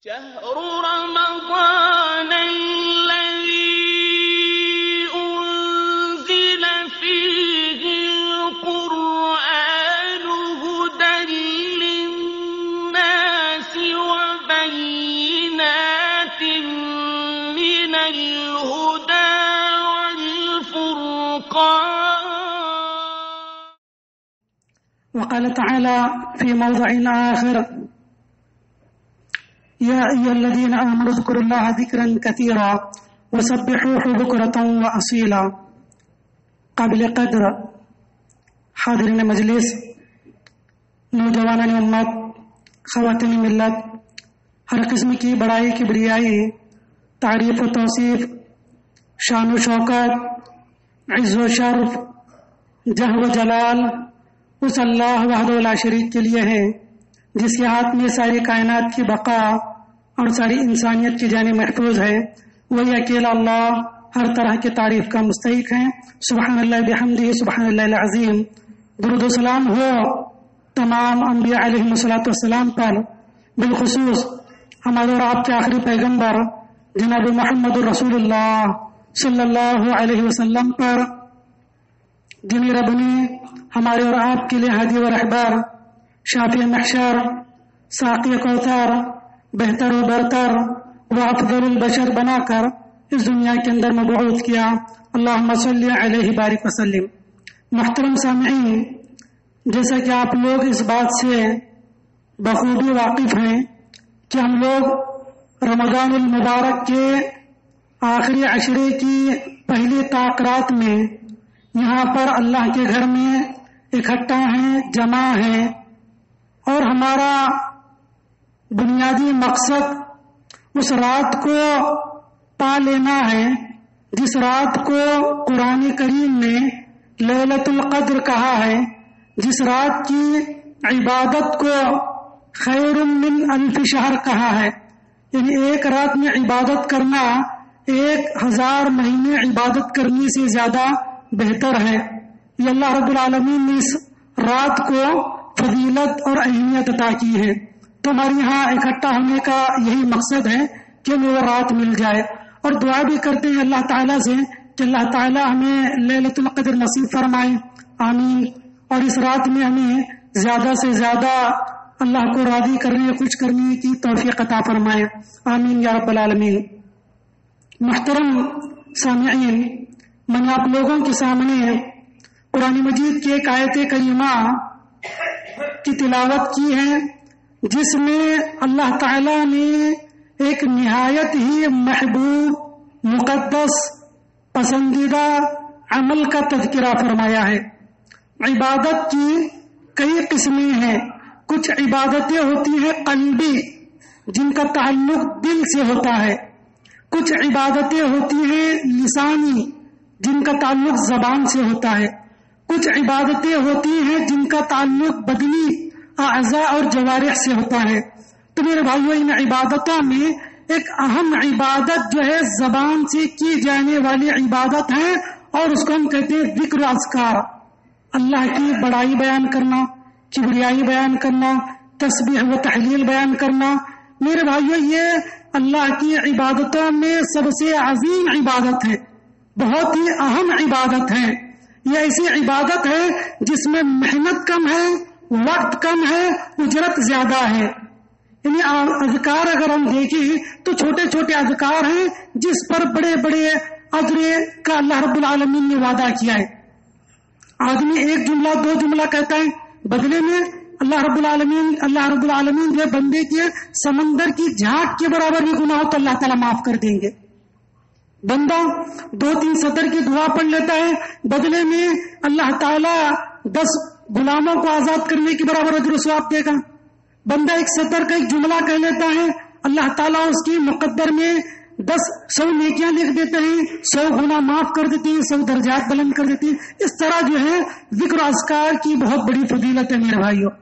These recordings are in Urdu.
شهر رمضان الذي أنزل فيه القرآن هدى للناس وبينات من الهدى والفرقان. وقال تعالى في موضع آخر: يا أيها الذين آمنوا اذكروا الله ذكرا كثيرا وسبحوه بكرة وأصيلا. قابل قدر حاضرین مجلس، نوجوانان امت، خواتین ملت، ہر قسم کی بڑائی کبریائی، تعریف و توصیف، شان و شوکت، عز و شرف، جہ و جلال اس اللہ وحدہ لا شریک کے لیے ہے جس کے ہاتھ میں ساری کائنات کی بقا اور ساری انسانیت کی جان محفوظ ہے. وہی اکیلا اللہ ہر طرح کی تعریف کا مستحق ہے. سبحان اللہ بحمدہ، سبحان اللہ العظیم. درود و سلام ہو تمام انبیاء علیہم الصلوۃ والسلام پر، بالخصوص ہمارے اور آپ کے آخری پیغمبر جناب محمد رسول اللہ صلی اللہ علیہ وسلم پر، جنہیں رب نے ہمارے اور آپ کے لیے ہادی و رہبر، شافی محشر، ساقی کوثر، بہتر و برتر و افضل البشر بنا کر اس دنیا کے اندر مبعوث کیا. اللہم صلی علیہ بارک وسلم. محترم سامعین، جیسا کہ آپ لوگ اس بات سے بخوبی واقف ہیں کہ ہم لوگ رمضان المبارک کے آخری عشرے کی پہلی تاخیرات میں یہاں پر اللہ کے گھر میں اکٹھا ہیں، جمع ہیں، اور ہمارا بنیادی مقصد اس رات کو پا لینا ہے جس رات کو قرآن کریم نے لیلۃ القدر کہا ہے، جس رات کی عبادت کو خیر من الف شہر کہا ہے. یعنی ایک رات میں عبادت کرنا 1000 مہینے عبادت کرنے سے زیادہ بہتر ہے. یہ اللہ رب العالمین نے اس رات کو فضیلت اور اہمیت عطا کی ہے. تو ہمارے یہاں اکٹھا ہونے کا یہی مقصد ہے کہ وہ رات مل جائے، اور دعا بھی کرتے ہیں اللہ تعالیٰ سے کہ اللہ تعالیٰ ہمیں لیلۃ القدر نصیب فرمائے، آمین. اور اس رات میں ہمیں زیادہ سے زیادہ اللہ کو راضی کرنے، خوش کرنے کی توفیق عطا فرمائے، آمین یا رب العالمین. محترم سامعین، میں نے آپ لوگوں کے سامنے قرآن مجید کی ایک آیت کریمہ کی تلاوت کی ہے جس میں اللہ تعالیٰ نے ایک نہایت ہی محبوب، مقدس، پسندیدہ عمل کا تذکرہ فرمایا ہے. عبادت کی کئی قسمیں ہیں. کچھ عبادتیں ہوتی ہیں قلبی جن کا تعلق دل سے ہوتا ہے، کچھ عبادتیں ہوتی ہیں لسانی جن کا تعلق زبان سے ہوتا ہے، کچھ عبادتیں ہوتی ہیں جن کا تعلق بدنی اعضاء اور جوارح سے ہوتا ہے. تو میرے بھائیو، ان عبادتوں میں ایک اہم عبادت جو ہے زبان سے کی جانے والی عبادت ہے، اور اس کو ہم کہتے ہیں ذکر و اذکار. اللہ کی بڑائی بیان کرنا، کبریائی بیان کرنا، تسبیح و تحلیل بیان کرنا. میرے بھائیو، یہ اللہ کی عبادتوں میں سب سے عظیم عبادت ہے، بہت ہی اہم عبادت ہے. یہ ایسی عبادت ہے جس میں محنت کم ہے، وقت کم ہے، اجرت زیادہ ہے. یعنی اذکار اگر ہم دیکھیں تو چھوٹے چھوٹے اذکار ہیں جس پر بڑے بڑے اجر کا اللہ رب العالمین نے وعدہ کیا ہے. آدمی ایک جملہ 2 جملہ کہتا ہے، بدلے میں اللہ رب العالمین جو بندے کے سمندر کی جھاگ کے برابر بھی گناہ ہو تو اللہ تعالیٰ معاف کر دیں گے. بندہ 2-3 سطر کی دعا پڑھ لیتا ہے، بدلے میں اللہ تعالیٰ 10 غلاموں کو آزاد کرنے کے برابر اجر و ثواب دے گا. بندہ 1 سطر کا ایک جملہ کہہ لیتا ہے، اللہ تعالیٰ اس کی مقدر میں 100 نیکیاں لکھ دیتے ہیں، 100 گناہ معاف کر دیتے ہیں، 100 درجات بلند کر دیتے ہیں. اس طرح جو ہے ذکر و اذکار کی بہت بڑی فضیلت ہے میرے بھائیوں.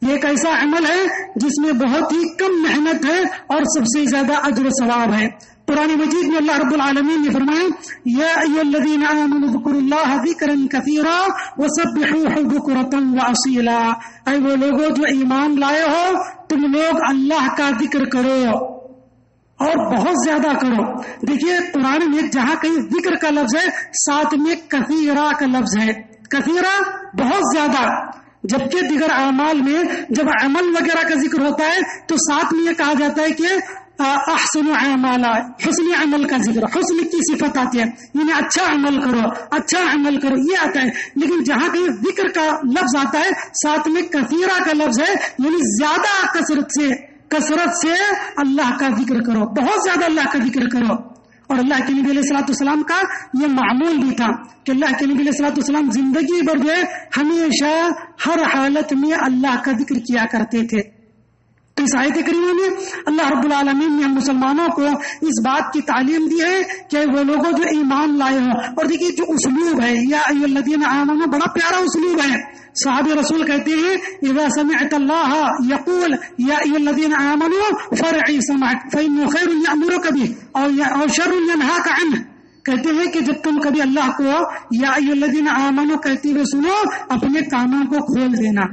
یہ ایک ایسا عمل ہے جس میں بہت ہی کم محنت ہے اور سب سے زیادہ اجر و ثواب ہے. قرآن مجید میں اللہ رب العالمین نے فرمایا، یا ایھا الذین آمنوا اذکروا اللہ ذکرا کثیرا وسبحوہ بکرۃ واصیلا. اے وہ لوگوں جو ایمان لائے ہو، تم لوگ اللہ کا ذکر کرو، اور بہت زیادہ کرو. دیکھیے قرآن میں جہاں کہیں ذکر کا لفظ ہے ساتھ میں کثیرہ کا لفظ ہے. کثیرہ بہت زیادہ، جبکہ دیگر اعمال میں جب عمل وغیرہ کا ذکر ہوتا ہے تو ساتھ میں یہ کہا جاتا ہے کہ احسن اعمالا، حسن عمل کا ذکر، حسن کی صفت آتی ہے، یعنی اچھا عمل کرو، اچھا عمل کرو یہ آتا ہے. لیکن جہاں کہیں ذکر کا لفظ آتا ہے ساتھ میں کثیرہ کا لفظ ہے، یعنی زیادہ کثرت سے اللہ کا ذکر کرو، بہت زیادہ اللہ کا ذکر کرو. اور اللہ کے نبی علیہ الصلوۃ والسلام کا یہ معمول بھی تھا کہ اللہ کے نبی علیہ الصلوۃ والسلام زندگی بھر جو ہے ہمیشہ ہر حالت میں اللہ کا ذکر کیا کرتے تھے. تو اس آیت کریمہ میں اللہ رب العالمین نے ہم مسلمانوں کو اس بات کی تعلیم دی ہے کہ وہ لوگوں جو ایمان لائے ہوں. اور دیکھیے جو اسلوب ہے یا ایھا الذین آمنوا بڑا پیارا اسلوب ہے. صحابہ رسول کہتے ہیں اذا سمعت اللہ یقول یا ایھا الذین آمنوا فرعی سمعک فإنه خیر یأمرک به اور شر ینہاک عنہ. کہتے ہیں کہ جب تم کبھی اللہ کو یا ایھا الذین آمنوا کہتے ہوئے سنو اپنے کانوں کو کھول دینا.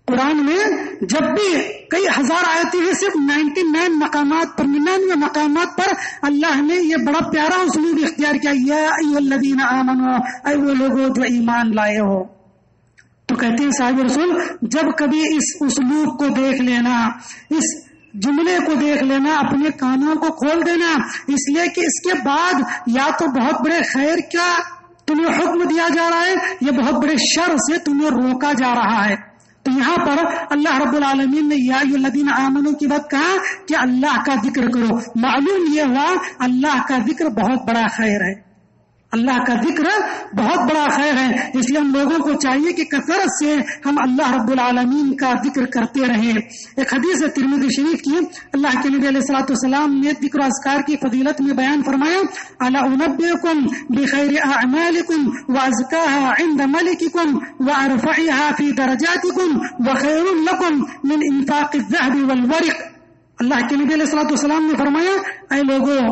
قرآن میں جب بھی کئی ہزار آیتیں ہیں، صرف 99 مقامات پر اللہ نے یہ بڑا پیارا اسلوب اختیار کیا، یا ایھا الذین آمنوا، اے وہ لوگوں جو ایمان لائے ہو. تو کہتے ہیں صاحب رسول جب کبھی اس اسلوب کو دیکھ لینا، اس جملے کو دیکھ لینا، اپنے کانوں کو کھول دینا، اس لیے کہ اس کے بعد یا تو بہت بڑے خیر کا تمہیں حکم دیا جا رہا ہے یا بہت بڑے شر سے تمہیں روکا جا رہا ہے. تو یہاں پر اللہ رب العالمین نے یا ایھا الذین آمنوا کی بات کہا کہ اللہ کا ذکر کرو. معلوم یہ ہوا اللہ کا ذکر بہت بڑا خیر ہے، اللہ کا ذکر بہت بڑا خیر ہے. اس لیے ہم لوگوں کو چاہیے کہ کثرت سے ہم اللہ رب العالمین کا ذکر کرتے رہیں. ایک حدیث ہے ترمذی شریف کی، اللہ کے نبی علیہ الصلوۃ والسلام نے ذکر و اذکار کی فضیلت میں بیان فرمایا الا انبئکم بخیر اعمالکم وازکاها عند ملککم وارفعها فی درجاتکم وخیر لکم من انفاق الذهب والورق. اللہ کے نبی علیہ الصلوۃ والسلام نے فرمایا اے لوگوں،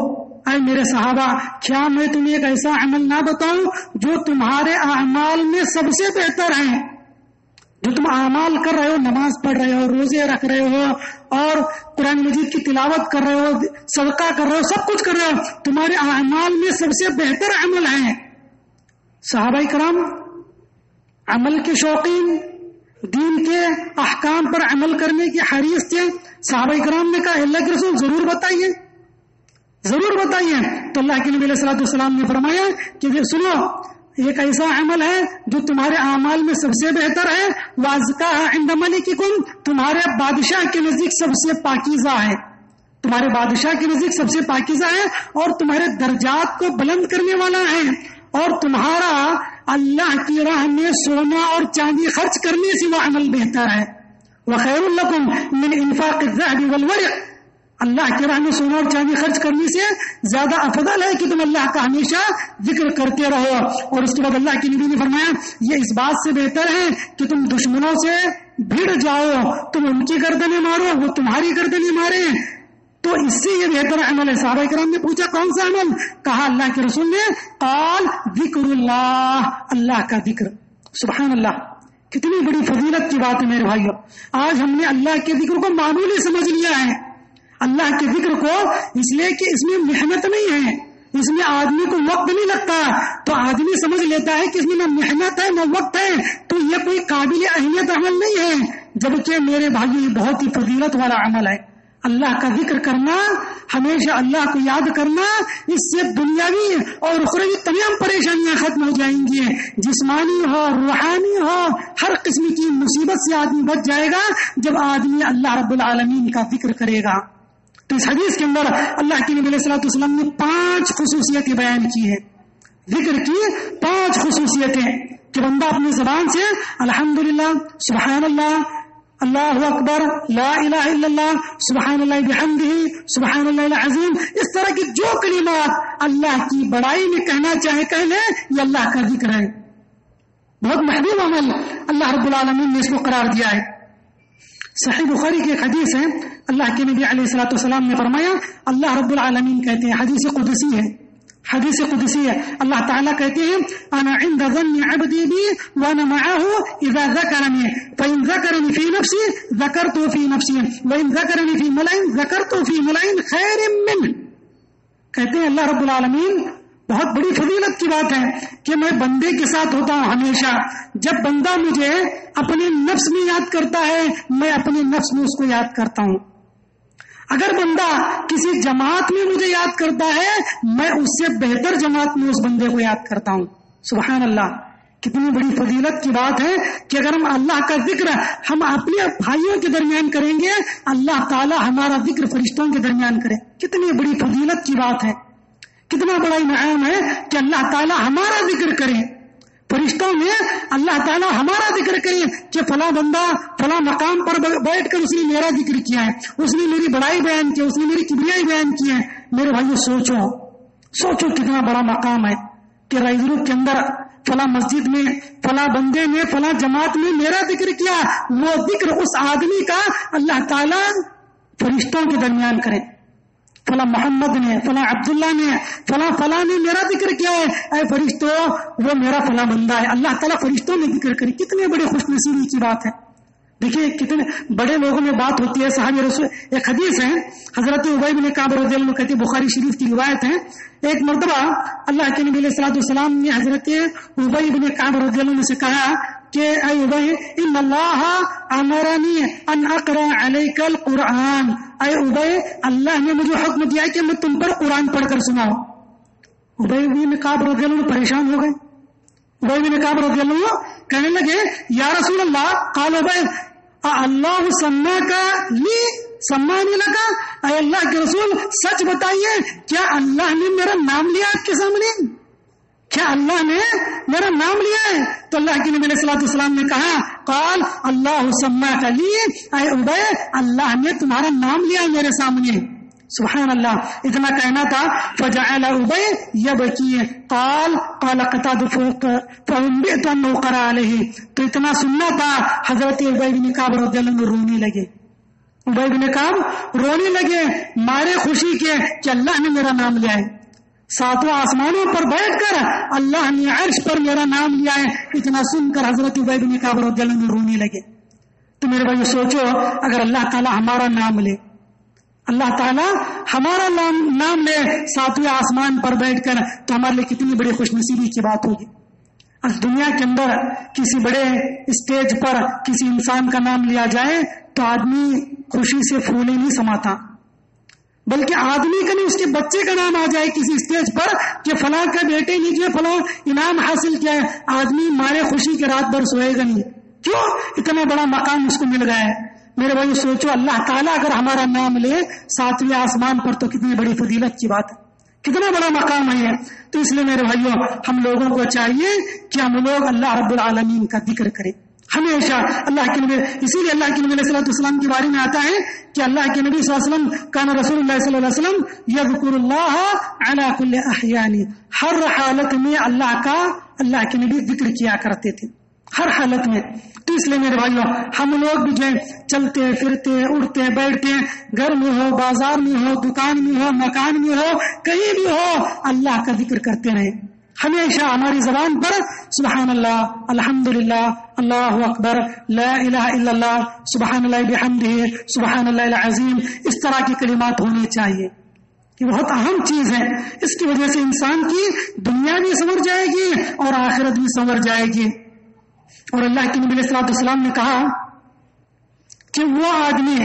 اے میرے صحابہ، کیا میں تمہیں ایک ایسا عمل نہ بتاؤں جو تمہارے اعمال میں سب سے بہتر ہے؟ جو تم اعمال کر رہے ہو، نماز پڑھ رہے ہو، روزے رکھ رہے ہو اور قرآن مجید کی تلاوت کر رہے ہو، صدقہ کر رہے ہو، سب کچھ کر رہے ہو، تمہارے اعمال میں سب سے بہتر عمل ہے. صحابہ کرام عمل کے شوقین، دین کے احکام پر عمل کرنے کے حریص تھے. صحابہ کرام نے کہا اللہ کے رسول ضرور بتائیے، ضرور بتائیے. تو اللہ کے نبی علیہ الصلوۃ والسلام نے فرمایا کہ سنو، ایک ایسا عمل ہے جو تمہارے اعمال میں سب سے بہتر ہے، وازکاها عند ملککم، تمہارے بادشاہ کے نزدیک سب سے پاکیزہ ہے، تمہارے بادشاہ کے نزدیک سب سے پاکیزہ ہے اور تمہارے درجات کو بلند کرنے والا ہے، اور تمہارا اللہ کی راہ میں سونا اور چاندی خرچ کرنے سے وہ عمل بہتر ہے. وخیر لکم من انفاق الذهب والورق، اللہ کی راہ میں سونا اور چاندی خرچ کرنے سے زیادہ افضل ہے کہ تم اللہ کا ہمیشہ ذکر کرتے رہو. اور اس کے بعد اللہ کے نبی نے فرمایا یہ اس بات سے بہتر ہے کہ تم دشمنوں سے بھیڑ جاؤ، تم ان کی گردنیں مارو، وہ تمہاری گردنیں مارے. تو اس سے یہ بہتر عمل ہے. صحابہ کرام نے پوچھا کون سا عمل؟ کہا اللہ کے رسول نے قال ذکر اللہ، اللہ کا ذکر. سبحان اللہ، کتنی بڑی فضیلت کی بات ہے میرے بھائیو. آج ہم نے اللہ کے ذکر کو معمولی سمجھ لیا ہے. اللہ کے ذکر کو اس لیے کہ اس میں محنت نہیں ہے، اس میں آدمی کو وقت نہیں لگتا، تو آدمی سمجھ لیتا ہے کہ اس میں نہ محنت ہے نہ وقت ہے، تو یہ کوئی قابل اہمیت عمل نہیں ہے. جبکہ میرے بھائی یہ بہت ہی فضیلت والا عمل ہے. اللہ کا ذکر کرنا، ہمیشہ اللہ کو یاد کرنا، اس سے دنیاوی اور اخروی تمام پریشانیاں ختم ہو جائیں گی. جسمانی ہو، روحانی ہو، ہر قسم کی مصیبت سے آدمی بچ جائے گا جب آدمی اللہ رب العالمین کا ذکر کرے گا. تو اس حدیث کے اندر اللہ کے نبی علیہ الصلوۃ والسلام نے 5 خصوصیتیں بیان کی ہیں. ذکر کی 5 خصوصیتیں کہ بندہ اپنی زبان سے الحمدللہ، سبحان اللہ، اللہ اکبر، لا الہ الا اللہ، سبحان اللہ بحمدہ، سبحان اللہ العظیم، اس طرح کی جو کلمات اللہ کی بڑائی میں کہنا چاہے کہہ لے، یہ اللہ کا ذکر ہے. بہت محبوب عمل اللہ رب العالمین نے اس کو قرار دیا ہے. صحیح بخاری کی ایک حدیث ہے، اللہ کے نبی علیہ الصلوۃ والسلام نے فرمایا اللہ رب العالمین کہتے ہیں، حدیث قدسی ہے، حدیث قدسی ہے، اللہ تعالیٰ کہتے ہیں انا عند ظن عبدی بی وانا معه اذا ذکرنی فان ذکرنی فی نفسی ذکرته فی نفسی وان ذکرنی فی ملئ ذکرته فی ملئ خیر منه. کہتے ہیں اللہ رب العالمین بہت بڑی فضیلت کی بات ہے کہ میں بندے کے ساتھ ہوتا ہوں ہمیشہ. جب بندہ مجھے اپنے نفس میں یاد کرتا ہے میں اپنے نفس میں اس کو یاد کرتا ہوں. اگر بندہ کسی جماعت میں مجھے یاد کرتا ہے میں اس سے بہتر جماعت میں اس بندے کو یاد کرتا ہوں. سبحان اللہ، کتنی بڑی فضیلت کی بات ہے کہ اگر ہم اللہ کا ذکر ہم اپنے بھائیوں کے درمیان کریں گے اللہ تعالی ہمارا ذکر فرشتوں کے درمیان کرے. کتنی بڑی فضیلت کی بات ہے، کتنا بڑا انعام ہے کہ اللہ تعالی ہمارا ذکر کرے. فرشتوں میں اللہ تعالیٰ ہمارا ذکر کرے کہ فلاں بندہ فلاں مقام پر بیٹھ کر اس نے میرا ذکر کیا ہے، اس نے میری بڑائی بیان کی، اس نے میری کبریائی بیان کی ہے. میرے بھائیو سوچو کتنا بڑا مقام ہے کہ رائے گروپ کے اندر فلاں مسجد میں فلاں بندے نے فلاں جماعت میں میرا ذکر کیا. وہ ذکر اس آدمی کا اللہ تعالیٰ فرشتوں کے درمیان کرے. فلاں محمد نے فلاں عبداللہ نے فلاں نے میرا ذکر کیا ہے، اے فرشتوں وہ میرا فلاں بندہ ہے. اللہ تعالیٰ فرشتوں میں ذکر کرے. کتنے بڑے خوش نصیبی کی بات ہے. دیکھیے کتنے بڑے لوگوں میں بات ہوتی ہے. صحابی رسول ایک حدیث ہے حضرت ابی بن کعب رضی اللہ عنہ کہتے بخاری شریف کی روایت ہے. ایک مرتبہ اللہ کے نبی علیہ الصلوۃ والسلام نے حضرت ابی بن کعب رضی اللہ عنہ سے کہا کہ اے ابی ان اللہ امرنی ان اقرا علیک القرآن. اے ابی اللہ نے مجھے حکم دیا کہ میں تم پر قرآن پڑھ کر سناؤں. ابی بن کعب رضی اللہ عنہ پریشان ہو گئے. ابی بن کعب رضی اللہ عنہ کہنے لگے یا رسول اللہ قال ابی اللہ سماک لی سمانی لگا. اے اللہ کے رسول سچ بتائیے کیا اللہ نے میرا نام لیا آپ کے سامنے؟ کیا اللہ نے میرا نام لیا ہے؟ تو اللہ کے نبی علیہ الصلوۃ والسلام نے کہا قال اللہ سماک لی. اے ابی اللہ نے تمہارا نام لیا میرے سامنے. سبحان اللہ. اتنا کہنا تھا فجعل ابی یبکی قال قتادہ فانبئت انه قرأ علیہ. تو اتنا سننا تھا حضرت ابی بن کعب رضی اللہ عنہ رونے لگے. ابی بن کعب رونے لگے مارے خوشی کے کہ اللہ نے میرا نام لیا ہے. ساتوں آسمانوں پر بیٹھ کر اللہ نے عرش پر میرا نام لیا ہے. اتنا سن کر حضرت ابی بن کعب رضی اللہ عنہ رونے لگے. تو میرے بھائی سوچو اگر اللہ تعالیٰ ہمارا نام لے، اللہ تعالیٰ ہمارا نام لے ساتویں آسمان پر بیٹھ کر تو ہمارے لیے کتنی بڑی خوش نصیبی کی بات ہوگی. اس دنیا کے اندر کسی بڑے اسٹیج پر کسی انسان کا نام لیا جائے تو آدمی خوشی سے پھولے نہیں سماتا، بلکہ آدمی کا نہیں اس کے بچے کا نام آ جائے کسی اسٹیج پر کہ فلاں کا بیٹے نے جو فلاں انعام حاصل کیا ہے، آدمی مارے خوشی کے رات بھر سوئے گا نہیں. کیوں؟ اتنا بڑا مقام اس کو مل گیا ہے. میرے بھائی سوچو اللہ تعالیٰ اگر ہمارا نام لے ساتویں آسمان پر تو کتنی بڑی فضیلت کی بات ہے، کتنا بڑا مقام ہے. تو اس لیے میرے بھائیوں ہم لوگوں کو چاہیے کہ ہم لوگ اللہ رب العالمین کا ذکر کریں ہمیشہ. اللہ کے نبی اسی لیے اللہ کے نبی علیہ الصلوۃ والسلام کے بارے میں آتا ہے کہ اللہ کے نبی صلی اللہ علیہ وسلم کان رسول اللہ صلی اللہ علیہ وسلم یذکر اللہ علی کل احیان. ہر حالت میں اللہ کے نبی ذکر کیا کرتے تھے ہر حالت میں. تو اس لیے میرے بھائیوں ہم لوگ بھی جو چلتے پھرتے اٹھتے بیٹھتے گھر میں ہو بازار میں ہو دکان میں ہو مکان میں ہو کہیں بھی ہو اللہ کا ذکر کرتے رہے. ہمیشہ ہماری زبان پر سبحان اللہ الحمدللہ اللہ اکبر لا الہ الا اللہ سبحان اللہ بحمدہ سبحان اللہ العظیم اس طرح کی کلمات ہونے چاہیے. یہ بہت اہم چیز ہے. اس کی وجہ سے انسان کی دنیا بھی سنور جائے گی اور آخرت بھی سنور جائے گی. اور اللہ کے نبی علیہ الصلوۃ والسلام نے کہا کہ وہ آدمی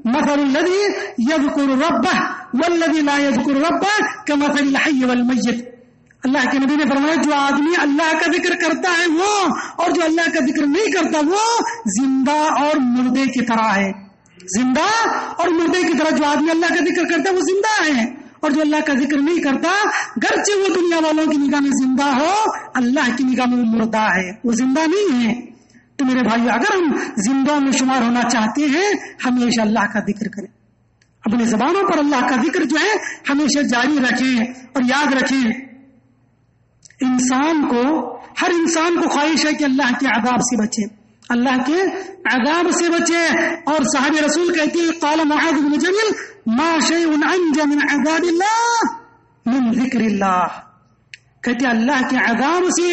مثل الذی یذکر ربہ والذی لا یذکر ربہ کمثل الحی والمیت. اللہ کے نبی نے فرمایا جو آدمی اللہ کا ذکر کرتا ہے وہ اور جو اللہ کا ذکر نہیں کرتا وہ زندہ اور مردے کی طرح ہے. زندہ اور مردے کی طرح جو آدمی اللہ کا ذکر کرتا ہے وہ زندہ ہے اور جو اللہ کا ذکر نہیں کرتا گرچہ وہ دنیا والوں کی نگاہ میں زندہ ہو اللہ کی نگاہ میں وہ مردہ ہے، وہ زندہ نہیں ہے. تو میرے بھائی اگر ہم زندوں میں شمار ہونا چاہتے ہیں ہمیشہ اللہ کا ذکر کریں. اپنی زبانوں پر اللہ کا ذکر جو ہے ہمیشہ جاری رکھیں اور یاد رکھیں. ہر انسان کو خواہش ہے کہ اللہ کے عذاب سے بچے، اللہ کے عذاب سے بچے. اور صحابہ رسول کہتے ہیں قال معاذ بن جبل ما شيء انجى من عذاب الله من ذکر اللہ. کہتے اللہ کے عذاب سے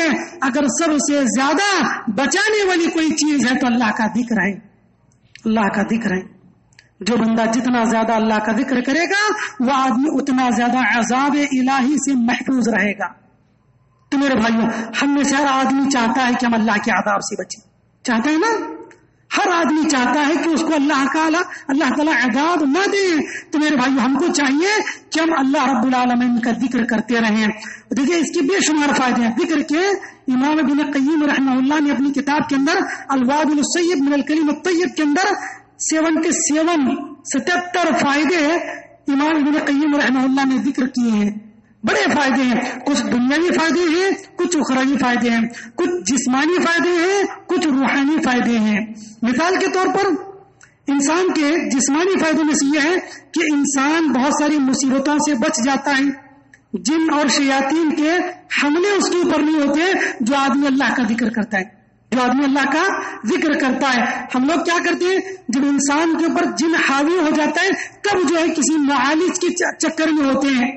اگر سب سے زیادہ بچانے والی کوئی چیز ہے تو اللہ کا ذکر ہے. اللہ کا ذکر ہے. جو بندہ جتنا زیادہ اللہ کا ذکر کرے گا وہ آدمی اتنا زیادہ عذاب الہی سے محفوظ رہے گا. تو میرے بھائیوں, ہم میں سے ہر آدمی چاہتا ہے کہ ہم اللہ کے عذاب سے بچیں. چاہتا ہے نا؟ ہر آدمی چاہتا ہے کہ اس کو اللہ تعالیٰ عذاب نہ دے. تو میرے بھائیو, ہم کو چاہیے کہ ہم اللہ رب العالمین کا ذکر کرتے رہیں. دیکھیے اس کے بے شمار فائدے ہیں. ذکر کے امام ابن قیم رحمہ اللہ نے اپنی کتاب کے اندر الوابل الصیب من الکلم الطیب کے اندر 77 فائدے امام ابن قیم رحمہ اللہ نے ذکر کیے ہیں. بڑے فائدے ہیں. کچھ دنیاوی فائدے ہیں, کچھ اخروی فائدے ہیں, کچھ جسمانی فائدے ہیں, کچھ روحانی فائدے ہیں. مثال کے طور پر انسان کے جسمانی فائدوں میں سے یہ ہے کہ انسان بہت ساری مصیبتوں سے بچ جاتا ہے. جن اور شیاطین کے حملے اس کے اوپر نہیں ہوتے جو آدمی اللہ کا ذکر کرتا ہے. جو آدمی اللہ کا ذکر کرتا ہے. ہم لوگ کیا کرتے ہیں, جب انسان کے اوپر جن حاوی ہو جاتا ہے تب جو ہے کسی معالج کے چکر میں ہوتے ہیں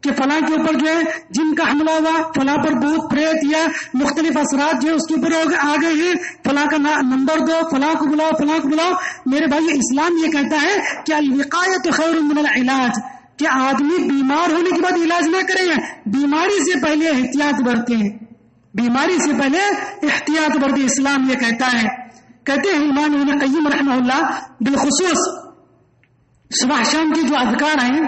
کہ فلاں کے اوپر جو ہے جن کا حملہ ہوا, فلاں پر بھوت پریت یا مختلف اثرات جو ہے اس کے اوپر آ گئے ہیں, فلاں کا نمبر دو, فلاں کو بلاؤ, فلاں کو بلاؤ. میرے بھائی, اسلام یہ کہتا ہے کہ الوقایۃ خیر من العلاج, کہ آدمی بیمار ہونے کے بعد علاج نہ کرے, بیماری سے پہلے احتیاط برتے ہیں. بیماری سے پہلے احتیاط برتے. اسلام یہ کہتا ہے. کہتے ہیں امام ابن قیم رحمہ اللہ بالخصوص صبح شام کی جو اذکار ہیں,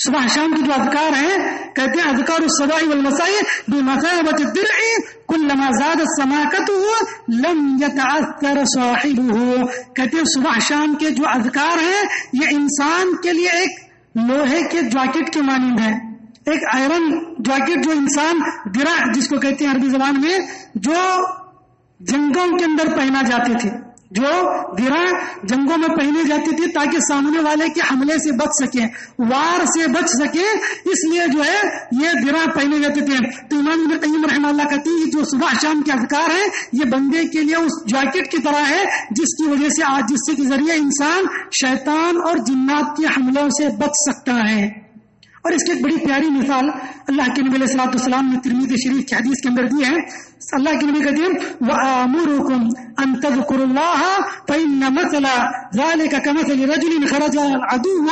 صبح شام کی جو اذکار ہیں, کہتے ہیں اذکار الصباح والمساء بمثابۃ الدرع كلما زادت سماکته لم يتعثر صاحبه. کہتے ہیں صبح شام کے جو اذکار ہیں یہ انسان کے لیے ایک لوہے کے جاکٹ کے مانند ہے. ایک آئرن جاکٹ جو انسان درع جس کو کہتے ہیں عربی زبان میں, جو جنگوں کے اندر پہنا جاتے تھے, جو درع جنگوں میں پہنے جاتی تھی تاکہ سامنے والے کے حملے سے بچ سکے, وار سے بچ سکے, اس لیے جو ہے یہ درع پہنے جاتے تھے. تو امام ابن قیم رحمہ اللہ کہتے ہیں جو صبح شام کے اذکار ہیں یہ بندے کے لیے اس جاکٹ کی طرح ہے جس کی وجہ سے جس کے ذریعے انسان شیطان اور جنات کے حملوں سے بچ سکتا ہے. اور اس کی ایک بڑی پیاری مثال اللہ کے نبی علیہ الصلوۃ والسلام نے ترمذی شریف کی حدیث کے اندر دی ہے. اللہ کے نبی کہتے ہیں وَآمُرُكُمْ أَن تَذْكُرُوا اللَّهَ فَإِنَّ مَثَلَ ذَلِكَ كَمَثَلِ رَجُلٍ خَرَجَ الْعَدُوَّ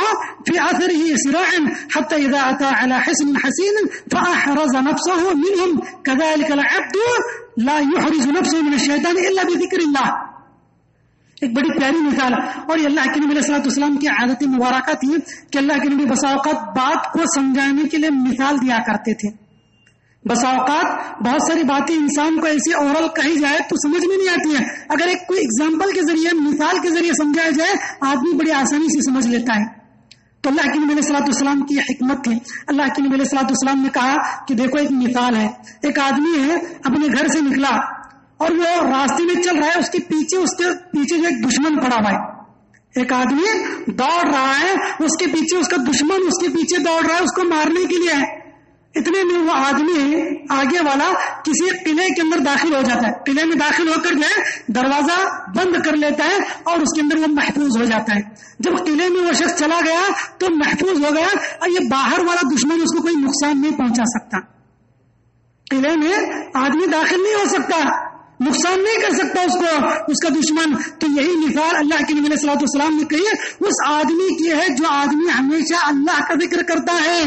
فِي أَثَرِهِ سِرَاعًا حَتَّى إِذَا أَتَى عَلَى حِصْنٍ حَصِينٍ فَأَحْرَزَ نَفْسَهُ مِنْهُمْ كَذَلِكَ الْعَبْدُ لَا يُحْرِزُ نَفْسَهُ مِنَ الشَّيْطَانِ إِلَّا بِذِكْرِ اللَّهِ. ایک بڑی پیاری مثال. اور یہ اللہ کے نبی علیہ الصلوۃ والسلام کی عادت مبارکہ تھی کہ اللہ کے نبی بسا اوقات بات کو سمجھانے کے لیے مثال دیا کرتے تھے. بسا اوقات بہت ساری باتیں انسان کو ایسی اورل کہی جائے تو سمجھ میں نہیں آتی ہے, اگر ایک کوئی اگزامپل کے ذریعے, مثال کے ذریعے سمجھایا جائے آدمی بڑی آسانی سے سمجھ لیتا ہے. تو اللہ کے نبی علیہ الصلوۃ والسلام کی حکمت تھی. اللہ کے نبی علیہ الصلوۃ والسلام نے کہا کہ دیکھو ایک مثال ہے, ایک آدمی ہے اپنے گھر سے نکلا اور وہ راستے میں چل رہا ہے, اس کے پیچھے جو ایک دشمن پڑا ہوا ہے. ایک آدمی دوڑ رہا ہے, اس کے پیچھے اس کا دشمن اس کے پیچھے دوڑ رہا ہے اس کو مارنے کے لیے. اتنے میں وہ آدمی آگے والا کسی قلعے کے اندر داخل ہو جاتا ہے. قلعے میں داخل ہو کر جو ہے دروازہ بند کر لیتا ہے اور اس کے اندر وہ محفوظ ہو جاتا ہے. جب قلعے میں وہ شخص چلا گیا تو محفوظ ہو گیا اور یہ باہر والا دشمن اس کو کوئی نقصان نہیں پہنچا سکتا. قلعے میں آدمی داخل نہیں ہو سکتا, نقصان نہیں کر سکتا اس کو اس کا دشمن. تو یہی مثال اللہ کے نبی علیہ الصلوۃ والسلام نے کہی ہے اس آدمی کی ہے جو آدمی ہمیشہ اللہ کا ذکر کرتا ہے.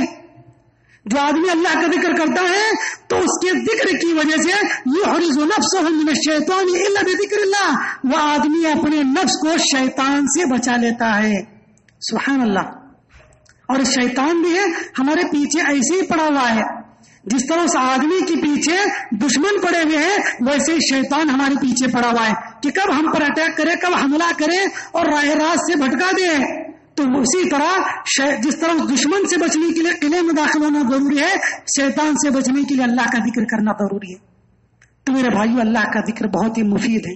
جو آدمی اللہ کا ذکر کرتا ہے تو اس کے ذکر کی وجہ سے یحرز نفسہ من الشیطان الا بذکر اللہ, وہ آدمی اپنے نفس کو شیطان سے بچا لیتا ہے. سبحان اللہ. اور شیطان بھی ہے ہمارے پیچھے ایسے ہی پڑا ہوا ہے. جس طرح اس آدمی کے پیچھے دشمن پڑے ہوئے ہیں ویسے ہی شیطان ہمارے پیچھے پڑا ہوا ہے کہ کب ہم پر اٹیک کرے, کب حملہ کرے اور راہ راست سے بھٹکا دے. تو اسی طرح جس طرح اس دشمن سے بچنے کے لیے قلعے میں داخل ہونا ضروری ہے, شیطان سے بچنے کے لیے اللہ کا ذکر کرنا ضروری ہے. تو میرے بھائیو اللہ کا ذکر بہت ہی مفید ہے.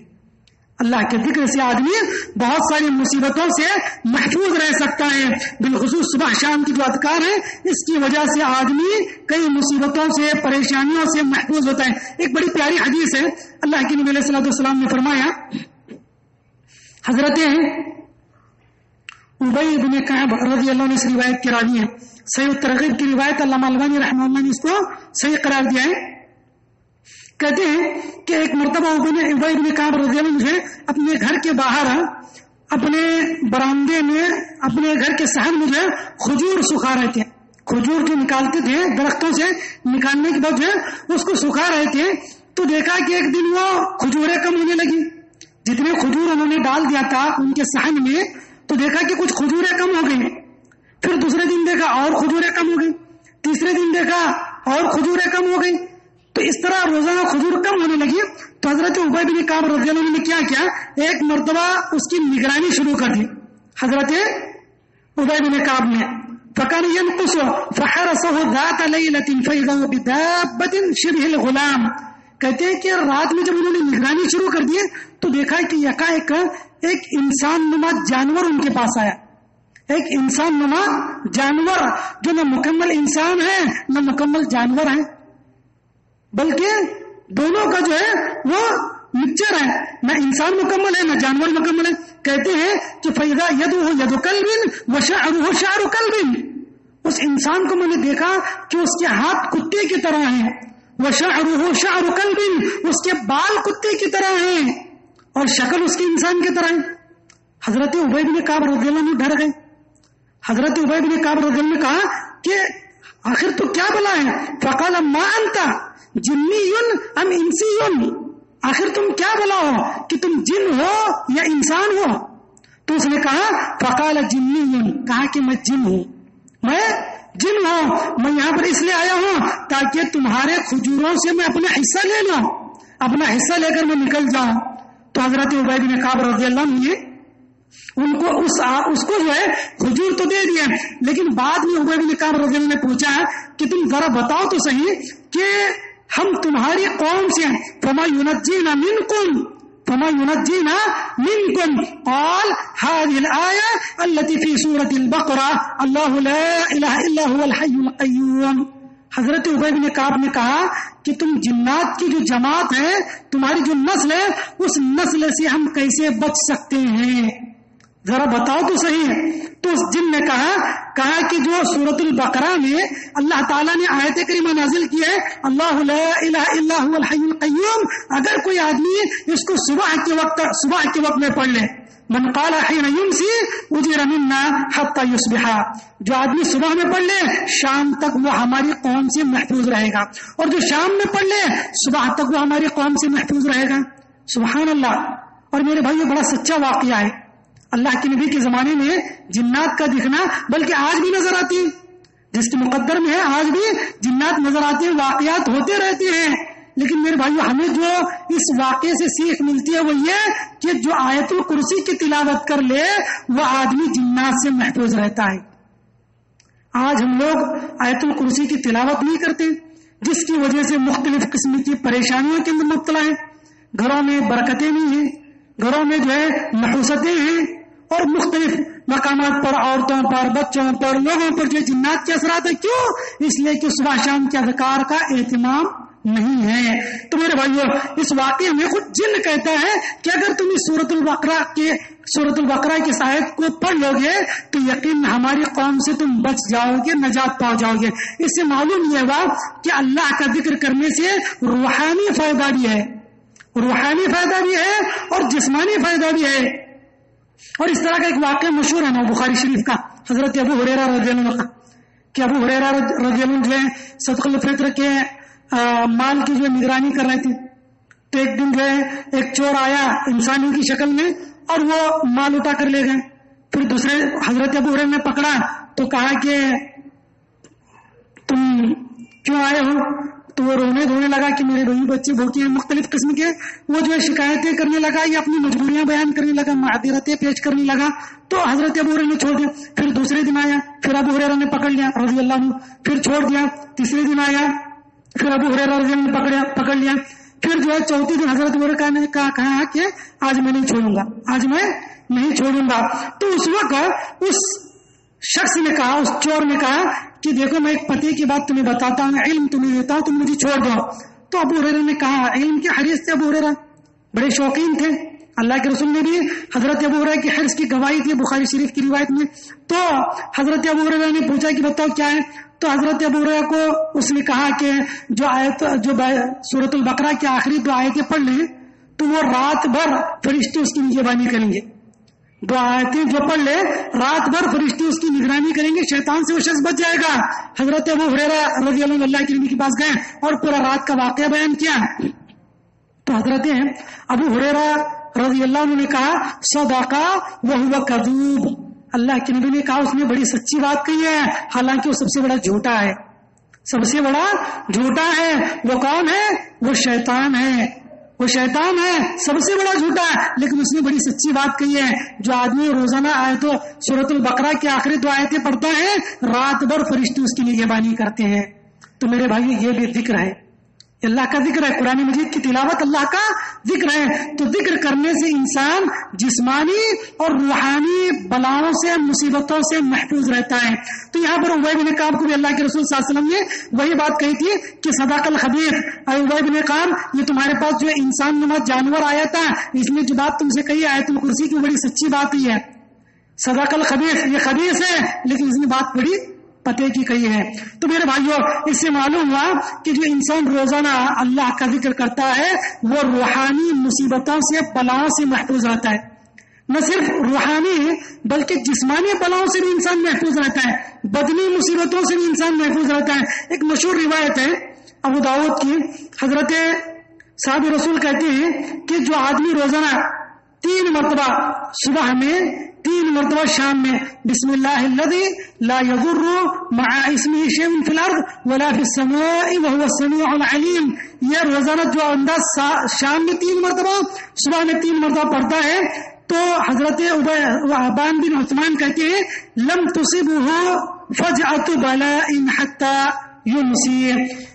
اللہ کے ذکر سے آدمی بہت ساری مصیبتوں سے محفوظ رہ سکتا ہے. بالخصوص صبح شام کی جو اذکار ہے اس کی وجہ سے آدمی کئی مصیبتوں سے, پریشانیوں سے محفوظ ہوتا ہے. ایک بڑی پیاری حدیث ہے. اللہ کے نبی علیہ الصلوۃ والسلام نے فرمایا, حضرت ابی بن کعب رضی اللہ عنہ اس روایت کے راوی ہیں. صحیح ترغیب کی روایت علامہ البانی رحمہ اللہ نے اس کو صحیح قرار دیا ہے. کہتے ہیں کہ ایک مرتبہ ابی بن کعب رضی اللہ عنہ جو ہے اپنے گھر کے باہر اپنے برآمدے میں اپنے گھر کے صحن میں جو ہے کھجور سکھا رہے تھے. کھجور جو نکالتے تھے درختوں سے نکالنے کے بعد جو ہے اس کو سکھا رہے تھے. تو دیکھا کہ ایک دن وہ کھجوریں کم ہونے لگی. جتنے کھجور انہوں نے ڈال دیا تھا ان کے صحن میں تو دیکھا کہ کچھ کھجوریں کم ہو گئی. پھر دوسرے دن دیکھا اور کھجوریں کم ہو گئی. تیسرے دن دیکھا اور کھجوریں کم ہو گئی. تو اس طرح روزانہ کھجور کم ہونے لگی. تو حضرت ابی بن کعب رضی اللہ عنہ نے کیا کیا, ایک مرتبہ اس کی نگرانی شروع کر دی حضرت ابی بن کعب نے. فكان ينقص فحرسه ذات ليلة فإذا هو بدابة شبه الغلام. کہتے ہیں کہ رات میں جب انہوں نے نگرانی شروع کر دی تو دیکھا کہ یکایک ایک انسان نما جانور ان کے پاس آیا. ایک انسان نما جانور جو نہ مکمل انسان ہے نہ مکمل جانور ہے, بلکہ دونوں کا جو ہے وہ مکسچر ہے, نہ انسان مکمل ہے نہ جانور مکمل ہے. کہتے ہیں کہ فیضا یدہ ید کلب وشعرہ شعر کلب. اس انسان کو میں نے دیکھا کہ اس کے ہاتھ کتے کی طرح ہیں, وشعرہ شعر کلب, اس کے بال کتے کی طرح ہیں اور شکل اس کے انسان کی طرح ہے. حضرت ابی بن کعب رضی اللہ عنہ ڈر گئے. حضرت ابی بن کعب رضی اللہ عنہ نے کہا کہ آخر تو کیا بلا ہے. فقال ما انت جنی ام انسی, آخر تم کیا بلا ہو کہ تم جن ہو یا انسان ہو. تو اس نے کہا فقال جنی, کہا کہ میں جن ہوں, میں جن ہوں, میں یہاں پر اس لیے آیا ہوں تاکہ تمہارے کھجوروں سے میں اپنا حصہ لے لوں, اپنا حصہ لے کر میں نکل جاؤں. تو حضرت ابی بن کعب رضی اللہ عنہ نے ان کو اس کو جو ہے کھجور تو دے دیا, لیکن بعد میں ابی بن کعب رضی اللہ عنہ نے پوچھا کہ تم ذرا بتاؤ تو صحیح کہ ہم تمہاری قوم سے ہیں. فما ينجينا منكم قال هذه الآية التي في سورة البقرة الله لا إله إلا هو الحي القيوم. حضرت ابی بن کعب نے کہا کہ تم جنات کی جو جماعت ہے, تمہاری جو نسل ہے, اس نسل سے ہم کیسے بچ سکتے ہیں, ذرا بتاؤ تو صحیح. تو اس جن نے کہا کہ جو سورۃ البقرہ میں اللہ تعالیٰ نے آیت کریمہ نازل کی ہے اللہ لا الہ الا هو الحی القیوم, اگر کوئی آدمی اس کو صبح کے وقت میں پڑھ لے, من قال حين يمسي اجر منا حتى يصبح, جو آدمی صبح میں پڑھ لے شام تک وہ ہماری قوم سے محفوظ رہے گا, اور جو شام میں پڑھ لے صبح تک وہ ہماری قوم سے محفوظ رہے گا. سبحان اللہ. اور میرے بھائی یہ بڑا سچا واقعہ ہے. اللہ کے نبی کے زمانے میں جنات کا دکھنا بلکہ آج بھی نظر آتی ہے, جس کے مقدر میں ہے آج بھی جنات نظر آتے ہیں, واقعات ہوتے رہتے ہیں. لیکن میرے بھائیو ہمیں جو اس واقعے سے سیکھ ملتی ہے وہ یہ کہ جو آیت الکرسی کی تلاوت کر لے وہ آدمی جنات سے محفوظ رہتا ہے. آج ہم لوگ آیت الکرسی کی تلاوت نہیں کرتے, جس کی وجہ سے مختلف قسم کی پریشانیوں کے اندر مبتلا ہیں. گھروں میں برکتیں نہیں ہیں, گھروں میں جو ہے نحوستیں ہیں, اور مختلف مقامات پر عورتوں پر, بچوں پر, لوگوں پر جو جنات کے اثرات ہیں. کیوں؟ اس لیے کہ صبح شام کے اذکار کا اہتمام نہیں ہے. تو میرے بھائیو اس واقعے میں خود جن کہتا ہے کہ اگر تم اس سورۃ البقرہ کی آیت کو پڑھ لو گے تو یقین ہماری قوم سے تم بچ جاؤ گے, نجات پاؤ جاؤ گے. اس سے معلوم یہ ہوا کہ اللہ کا ذکر کرنے سے روحانی فائدہ بھی ہے, روحانی فائدہ بھی ہے اور جسمانی فائدہ بھی ہے. اور اس طرح کا ایک واقعہ مشہور ہے نا بخاری شریف کا, حضرت ابو ہریرہ رضی اللہ عنہ کا, کہ ابو ہریرہ رضی اللہ عنہ جو ہے صدقۃ الفطر کے مال کی جو نگرانی کر رہے تھے. تو ایک دن جو ہے ایک چور آیا انسانی کی شکل میں اور وہ مال اٹھا کر لے گئے. پھر دوسرے حضرت ابو ہریرہ نے پکڑا تو کہا کہ تم کیوں آئے ہو؟ تو وہ رونے دھونے لگا کہ میرے بھائی بچے بھوکے ہیں, مختلف قسم کے وہ جو ہے شکایتیں کرنے لگا یا اپنی مجبوریاں بیان کرنے لگا, معذرتیں پیش کرنے لگا. تو حضرت ابو ہریرہ نے چھوڑ دیا. پھر دوسرے دن آیا, پھر ابو ہریرہ نے پکڑ لیا رضی اللہ عنہ, پھر چھوڑ دیا. تیسرے دن آیا, پھر ابو ہریرہ رضی اللہ عنہ نے پکڑ لیا. پھر جو ہے چوتھے دن حضرت ابو ہریرہ نے کہا کہ آج میں نہیں چھوڑوں گا, آج میں نہیں چھوڑوں گا. تو اس وقت اس شخص نے کہا, اس چور نے کہا کہ دیکھو میں ایک پتے کی بات تمہیں بتاتا ہوں, علم تمہیں دیتا ہوں, تم مجھے چھوڑ دو. تو ابو ہریرہ نے کہا, علم کے حریص تھے ابو ہریرہ, بڑے شوقین تھے, اللہ کے رسول نے بھی حضرت ابو ہریرہ کی حرص کی گواہی دی بخاری شریف کی روایت میں. تو حضرت ابو ہریرہ نے پوچھا کہ بتاؤ کیا ہے؟ تو حضرت ابو ہریرہ کو اس نے کہا کہ جو سورۃ البقرہ کی آخری 2 آیتیں پڑھ لیں تو وہ رات بھر فرشتے اس کی نگہبانی کریں گے. 2 آیتیں جو پڑھ لے رات بھر فرشتے اس کی نگرانی کریں گے، شیطان سے وہ شخص بچ جائے گا. حضرت ابو ہریرہ رضی اللہ عنہ اللہ کے نبی کے پاس گئے اور پورا رات کا واقعہ بیان کیا. تو حضرت ابو ہریرہ رضی اللہ عنہ نے کہا صدقہ وہو کذوب، اللہ کے نبی نے کہا اس نے بڑی سچی بات کہی ہے، حالانکہ وہ سب سے بڑا جھوٹا ہے. سب سے بڑا جھوٹا ہے. وہ کون ہے؟ وہ شیطان ہے. وہ شیطان ہے، سب سے بڑا جھوٹا ہے، لیکن اس نے بڑی سچی بات کہی ہے. جو آدمی روزانہ آیتوں سورۃ البقرہ کی آخری 2 آیتیں پڑھتا ہے رات بھر فرشتے اس کی نگہبانی کرتے ہیں. تو میرے بھائی یہ بھی ذکر ہے، اللہ کا ذکر ہے، قرآن مجید کی تلاوت اللہ کا ذکر ہے. تو ذکر کرنے سے انسان جسمانی اور روحانی بلاؤں سے مصیبتوں سے محفوظ رہتا ہے. تو یہاں پر ابی بن کعب کو بھی اللہ کے رسول صلی اللہ علیہ وسلم نے وہی بات کہی تھی کہ صدق الخبیث. ابی بن کعب یہ تمہارے پاس جو انسان نما جانور آیا تھا، اس نے جو بات تم سے کہی آیت الکرسی کی بڑی سچی بات ہی ہے. صدق الخبیث، یہ خبیث ہے لیکن اس نے بات بڑی پتے کی کہی ہے. تو میرے بھائیوں اس سے معلوم ہوا کہ جو انسان روزانہ اللہ کا ذکر کرتا ہے وہ روحانی مصیبتوں سے بلاؤں سے محفوظ رہتا ہے. نہ صرف روحانی بلکہ جسمانی بلاؤں سے بھی انسان محفوظ رہتا ہے، بدنی مصیبتوں سے بھی انسان محفوظ رہتا ہے. ایک مشہور روایت ہے ابو داؤد کی، حضرت صحابی رسول کہتے ہیں کہ جو آدمی روزانہ 3 مرتبہ صبح میں 3 مرتبہ شام میں بسم اللہ الذی لا یضر مع اسمہ شیء فی الارض ولا فی السماء وهو السمیع العلیم، یہ روزانہ جو انداز شام میں 3 مرتبہ صبح میں 3 مرتبہ پڑھتا ہے تو حضرت ابان بن عثمان کہتے ہیں لم تصبه فجعۃ بلاء حتى یمسی،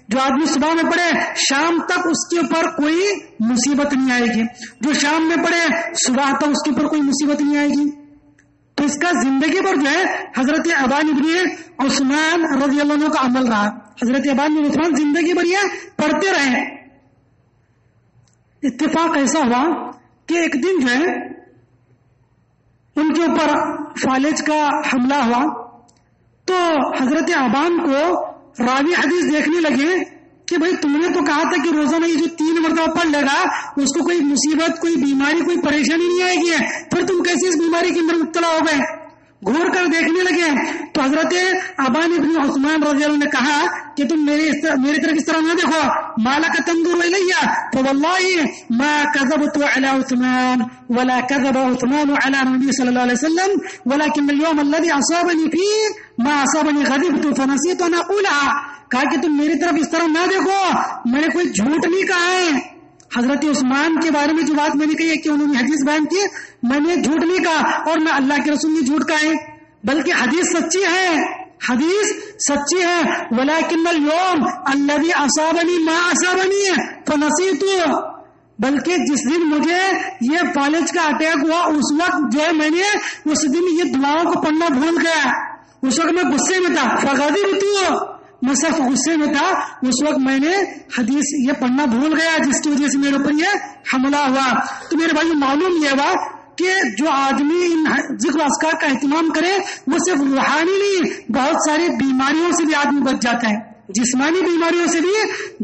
جو آدمی صبح میں پڑھے شام تک اس کے اوپر کوئی مصیبت نہیں آئے گی، جو شام میں پڑھے صبح تک اس کے اوپر کوئی مصیبت نہیں آئے گی. تو اس کا زندگی پر جو ہے حضرت ابان بن عثمان رضی اللہ عنہ کا عمل رہا. حضرت ابان بن عثمان زندگی بھر یہ پڑھتے رہے. اتفاق ایسا ہوا کہ ایک دن جو ہے ان کے اوپر فالج کا حملہ ہوا تو حضرت ابان کو راوی حدیث دیکھنے لگے کہ بھائی تم نے تو کہا تھا کہ روزانہ یہ جو 3 مرتبہ پڑھ لے گا اس کو کوئی مصیبت کوئی بیماری کوئی پریشانی نہیں آئے گی، پھر تم کیسے اس بیماری کے اندر مبتلا ہو گئے؟ گھور کر دیکھنے لگے تو حضرت ابان بن عثمان رضی اللہ عنہ نے کہا کہ تم میری طرف اس طرح نہ دیکھو، مالا کا تنظر الیہ فواللہ ما کذبت علی عثمان ولا کذب عثمان علی نبی صلی اللہ علیہ وسلم ولکن اليوم الذي اصابنی فیہ ما اصابنی غضبت فنسیت ان اقولها، کہا کہ تم میری طرف اس طرح نہ دیکھو، میں نے کوئی جھوٹ نہیں کہا ہے. حضرت عثمان کے بارے میں جو بات میں نے کہی ہے کہ انہوں نے حدیث بیان کی، میں نے جھوٹ نہیں کہا اور نہ اللہ کے رسول نے جھوٹ کہا ہے، بلکہ حدیث سچی ہے، حدیث سچی ہے. ولیکن اليوم الذی اصابنی ما اصابنی فنسیت، بلکہ جس دن مجھے یہ فالج کا اٹیک ہوا اس وقت جو ہے میں نے اس دن یہ دعاؤں کو پڑھنا بھول گیا، اس وقت میں غصے میں تھا. فغضبت، میں صرف غصے میں تھا، اس وقت میں نے حدیث یہ پڑھنا بھول گیا جس کی وجہ سے میرے اوپر یہ حملہ ہوا. تو میرے بھائی معلوم یہ ہوا کہ جو آدمی ان ذکر اذکار کا اہتمام کرے وہ صرف روحانی نہیں بہت ساری بیماریوں سے بھی آدمی بچ جاتا ہے، جسمانی بیماریوں سے بھی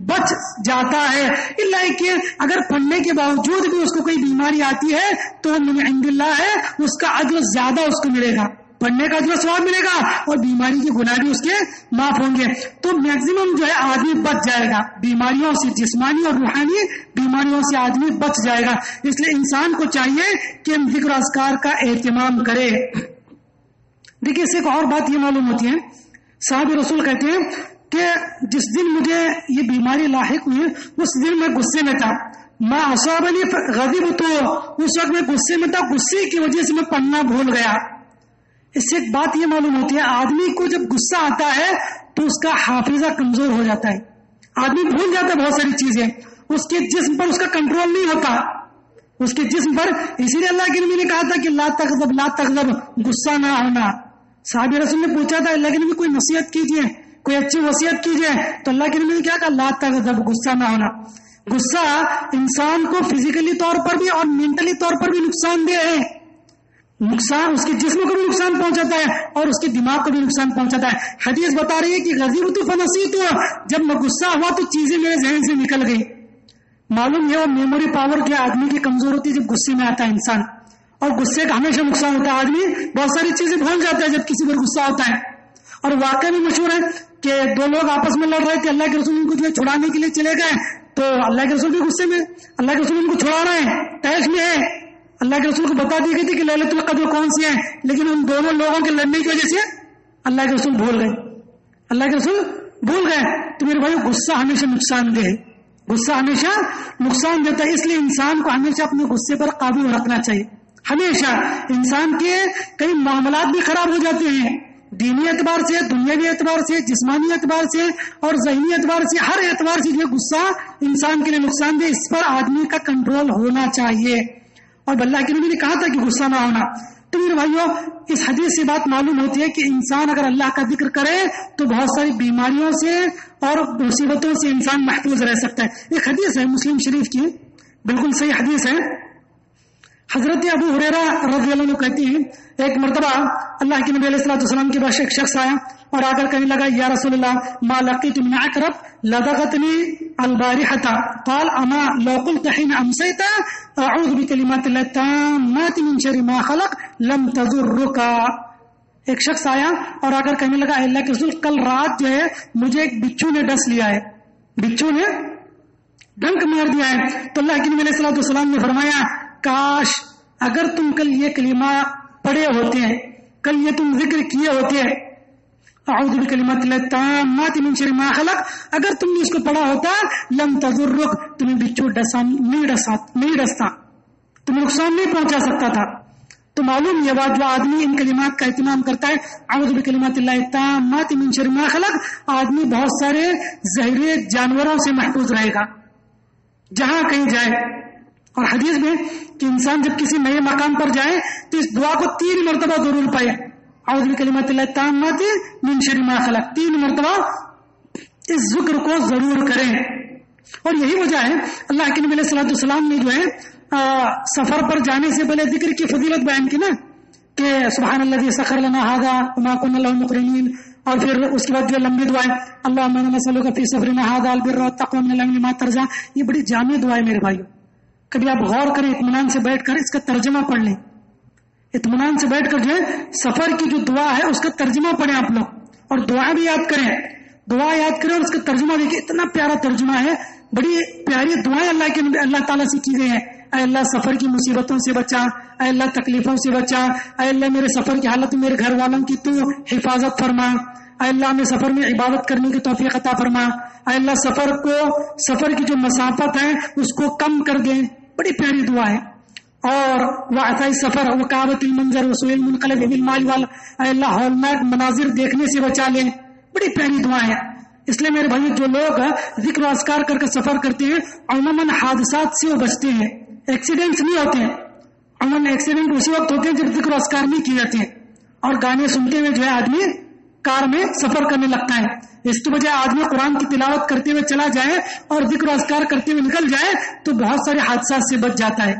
بچ جاتا ہے. اللہ کہ اگر پڑھنے کے باوجود بھی اس کو کوئی بیماری آتی ہے تو من عند اللہ ہے، اس کا اجر زیادہ اس کو ملے گا، پڑھنے کا جو ثواب ملے گا اور بیماری کے گناہ بھی اس کے معاف ہوں گے. تو میکسیمم جو ہے آدمی بچ جائے گا بیماریوں سے، جسمانی اور روحانی بیماریوں سے آدمی بچ جائے گا. اس لیے انسان کو چاہیے کہ ہم ذکر اذکار کا اہتمام کرے. دیکھیے اس سے ایک اور بات یہ معلوم ہوتی ہے، صحابی رسول کہتے ہیں کہ جس دن مجھے یہ بیماری لاحق ہوئی اس دن میں غصے میں تھا، ما اصابنی غضبت، اس وقت میں غصے میں تھا، غصے کی وجہ سے میں پڑھنا بھول گیا. اس سے ایک بات یہ معلوم ہوتی ہے آدمی کو جب غصہ آتا ہے تو اس کا حافظہ کمزور ہو جاتا ہے، آدمی بھول جاتا ہے بہت ساری چیزیں، اس کے جسم پر اس کا کنٹرول نہیں ہوتا، اس کے جسم پر. اسی لیے اللہ کے نبی نے کہا تھا کہ لا تغضب لا تغضب، غصہ نہ ہونا. صحابی رسول نے پوچھا تھا اللہ کے نبی کوئی نصیحت کیجیے، کوئی اچھی وصیت کیجیے، تو اللہ کے نبی نے کیا کہا لا تغضب، غصہ نہ ہونا. غصہ انسان کو فزیکلی طور پر بھی اور مینٹلی طور پر بھی نقصان دہ ہے. نقصان اس کے جسم کو بھی نقصان پہنچاتا ہے اور اس کے دماغ کو بھی نقصان پہنچاتا ہے. حدیث بتا رہی ہے کہ غضبت فنسیت، جب میں غصہ ہوا تو چیزیں میرے ذہن سے نکل گئی. معلوم ہے وہ میموری پاور کیا آدمی کی کمزور ہوتی ہے جب غصے میں آتا ہے انسان، اور غصے کا ہمیشہ نقصان ہوتا ہے. آدمی بہت ساری چیزیں بھول جاتا ہے جب کسی پر غصہ ہوتا ہے. اور واقعہ بھی مشہور ہے کہ دو لوگ آپس میں لڑ رہے تھے، اللہ کے رسول ان کو جو ہے چھڑانے کے لیے چلے گئے، تو اللہ کے رسول بھی غصے میں، اللہ کے رسول ان کو چھڑا رہے ہیں، تیش میں ہے. اللہ کے رسول کو بتا دی گئی تھی کہ لیلۃ القدر کون سی ہے، لیکن ان دونوں لوگوں کے لڑنے کی وجہ سے اللہ کے رسول بھول گئے. اللہ کے رسول بھول گئے. تو میرے بھائی غصہ ہمیشہ نقصان دہ ہے، غصہ ہمیشہ نقصان دیتا ہے. اس لیے انسان کو ہمیشہ اپنے غصے پر قابو رکھنا چاہیے. ہمیشہ انسان کے کئی معاملات بھی خراب ہو جاتے ہیں، دینی اعتبار سے، دنیاوی اعتبار سے، جسمانی اعتبار سے اور ذہنی اعتبار سے، ہر اعتبار سے جو غصہ انسان کے لیے نقصان دہ. اس پر آدمی کا کنٹرول ہونا چاہیے. اور اللہ کے نبی نے کہا تھا کہ غصہ نہ ہونا. تو میرے بھائیو اس حدیث سے بات معلوم ہوتی ہے کہ انسان اگر اللہ کا ذکر کرے تو بہت ساری بیماریوں سے اور مصیبتوں سے انسان محفوظ رہ سکتا ہے. ایک حدیث ہے مسلم شریف کی، بالکل صحیح حدیث ہے. حضرت ابو ہریرہ رضی اللہ عنہ کہتے ہیں ایک مرتبہ اللہ کے نبی علیہ الصلوۃ والسلام کے پاس ایک شخص آیا اور آ کر کہنے لگا یا رسول اللہ ما لقیت من عقرب لدغتنی البارحۃ قال اما لو قلت حين امسيت اعوذ بكلمات الله التامات من شر ما خلق لم تضرك. ایک شخص آیا اور آ کر کہنے لگا اے اللہ کے رسول کل رات جو ہے مجھے ایک بچھو نے ڈس لیا ہے، بچھو نے ڈنک مار دیا ہے. تو اللہ کے نبی علیہ الصلوۃ والسلام نے فرمایا کاش اگر تم کل یہ کلمہ پڑھے ہوتے ہیں، کل یہ تم ذکر کیے ہوتے ہیں اعوذ بکلمات اللہ التامات من شر ما خلق، اگر تم نے اس کو پڑھا ہوتا لم تضرک، تمہیں بچھو نہیں ڈستا، تمہیں نقصان نہیں پہنچا سکتا تھا. تو معلوم یہ بات جو آدمی ان کلمات کا اہتمام کرتا ہے اعوذ بکلمات اللہ التامات من شر ما خلق، آدمی بہت سارے زہریلے جانوروں سے محفوظ رہے گا جہاں کہیں جائے. اور حدیث میں کہ انسان جب کسی نئے مقام پر جائے تو اس دعا کو 3 مرتبہ ضرور پڑھے اعوذ بکلمات اللہ التامات من شر ما خلق، 3 مرتبہ اس ذکر کو ضرور کریں. اور یہی وجہ ہے اللہ کے نبی علیہ الصلوۃ والسلام نے جو ہے سفر پر جانے سے پہلے ذکر کی فضیلت بیان کی نا کہ سبحان الذی سخر لنا ھذا وما كنا له مقرنین، اور پھر اس کے بعد جو لمبی دعا ہے اللهم انا نسألك في سفرنا هذا البر والتقوى من العلم ما ترجى. یہ بڑی جامع دعا ہے میرے بھائیو. کبھی آپ غور کریں، اطمینان سے بیٹھ کر اس کا ترجمہ پڑھ لیں، اطمینان سے بیٹھ کر جو ہے سفر کی جو دعا ہے اس کا ترجمہ پڑھیں آپ لوگ، اور دعا بھی یاد کریں، دعا یاد کریں اور اس کا ترجمہ دیکھیں. اتنا پیارا ترجمہ ہے، بڑی پیاری دعائیں اللہ تعالیٰ سے کی گئی ہیں. اے اللہ سفر کی مصیبتوں سے بچا، اے اللہ تکلیفوں سے بچا، اے اللہ میرے سفر کی حالت میں میرے گھر والوں کی تو حفاظت فرما، اے اللہ ہمیں سفر میں عبادت کرنے کی توفیق عطا فرما، اے اللہ سفر کی جو مسافت ہے اس کو کم کر دیں. بڑی پیاری دعا ہے. اور وعطائی سفر وکابت المنظر وسوء المنقلب بالمال وال، اے اللہ ہولناک مناظر دیکھنے سے بچا لیں. بڑی پیاری دعا ہے. اس لیے میرے بھائی جو لوگ ذکر و اذکار کر کے سفر کرتے ہیں عموماً حادثات سے وہ بچتے ہیں، ایکسیڈنٹس نہیں ہوتے ہیں. عموماً ایکسیڈنٹ اسی وقت ہوتے ہیں جب ذکر و اذکار نہیں کیے جاتے ہیں اور گانے سنتے ہوئے جو ہے آدمی کار میں سفر کرنے لگتا ہے. اس کے بجائے آدمی قرآن کی تلاوت کرتے ہوئے چلا جائے اور ذکر و اذکار کرتے ہوئے نکل جائے تو بہت سارے حادثات سے بچ جاتا ہے،